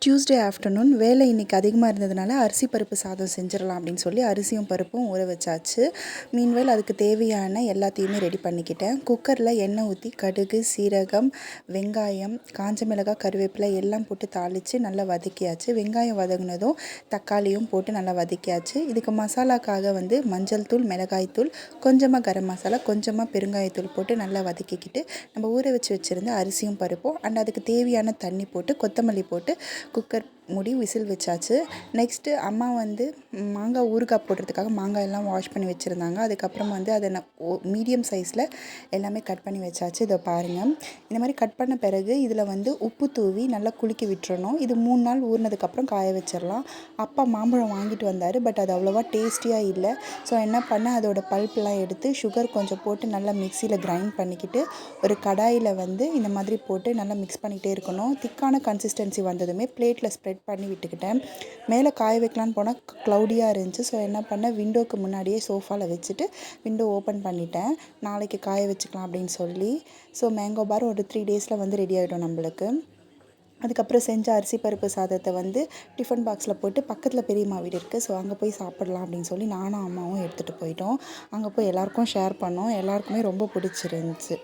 Tuesday afternoon வேலை இன்றைக்கி அதிகமாக இருந்ததுனால அரிசி பருப்பு சாதம் செஞ்சிடலாம் அப்படின்னு சொல்லி அரிசியும் பருப்பும் ஊற வச்சாச்சு. மீன்வேல் அதுக்கு தேவையான எல்லாத்தையுமே ரெடி பண்ணிக்கிட்டேன். குக்கரில் எண்ணெய் ஊற்றி கடுகு, சீரகம், வெங்காயம், காஞ்ச மிளகாய், கருவேப்பிலை எல்லாம் போட்டு தாளித்து நல்லா வதக்கியாச்சு. வெங்காயம் வதங்கினதும் தக்காளியும் போட்டு நல்லா வதக்கியாச்சு. இதுக்கு மசாலாக்காக மஞ்சள் தூள், மிளகாய்த்தூள், கொஞ்சமாக கரம் மசாலா, கொஞ்சமாக பெருங்காயத்தூள் போட்டு நல்லா வதக்கிக்கிட்டு நம்ம ஊற வச்சுருந்த அரிசியும் பருப்பும் அதுக்கு தேவையான தண்ணி போட்டு கொத்தமல்லி போட்டு குக்கர் மூடி விசில் வச்சாச்சு. நெக்ஸ்ட்டு அம்மா மாங்காய் ஊறுகாய் போடுறதுக்காக மாங்காய் எல்லாம் வாஷ் பண்ணி வச்சுருந்தாங்க. அதுக்கப்புறம் அதை நான் மீடியம் சைஸில் எல்லாமே கட் பண்ணி வச்சாச்சு. இதை பாருங்கள். இந்த மாதிரி கட் பண்ண பிறகு இதில் உப்பு தூவி நல்லா குலுக்கி விட்டுறணும். இது 3 நாள் ஊறினதுக்கப்புறம் காய வச்சிடலாம். அப்பா மாம்பழம் வாங்கிட்டு வந்தார். பட் அது அவ்வளோவா டேஸ்டியாக இல்லை. ஸோ என்ன பண்ணேன், அதோட பல்ப்லாம் எடுத்து சுகர் கொஞ்சம் போட்டு நல்லா மிக்சியில் கிரைண்ட் பண்ணிக்கிட்டு ஒரு கடாயில் இந்த மாதிரி போட்டு நல்லா மிக்ஸ் பண்ணிகிட்டே இருக்கணும். திக்கான கன்சிஸ்டன்சி வந்ததுமே பிளேட்டில் ஸ்ப்ரெட் பண்ணி விட்டுக்கிட்டேன். மேலே காய வைக்கலான்னு போனால் க்ளவுடியாக இருந்துச்சு. ஸோ என்ன பண்ணேன், விண்டோக்கு முன்னாடியே சோஃபாவில் வச்சுட்டு விண்டோ ஓப்பன் பண்ணிட்டேன். நாளைக்கு காய வச்சுக்கலாம் அப்படின்னு சொல்லி. ஸோ மேங்கோ பார் ஒரு 3 டேஸில் ரெடி ஆகிடும் நம்மளுக்கு. அதுக்கப்புறம் செஞ்ச அரிசி பருப்பு சாதத்தை டிஃபன் பாக்ஸில் போட்டு பக்கத்தில் பெரியம்மா வீடு இருக்குது. ஸோ அங்கே போய் சாப்பிட்லாம் அப்படின்னு சொல்லி நானும் அம்மாவும் எடுத்துகிட்டு போயிட்டோம். அங்கே போய் எல்லாேருக்கும் ஷேர் பண்ணோம். எல்லாருக்குமே ரொம்ப பிடிச்சிருந்துச்சு.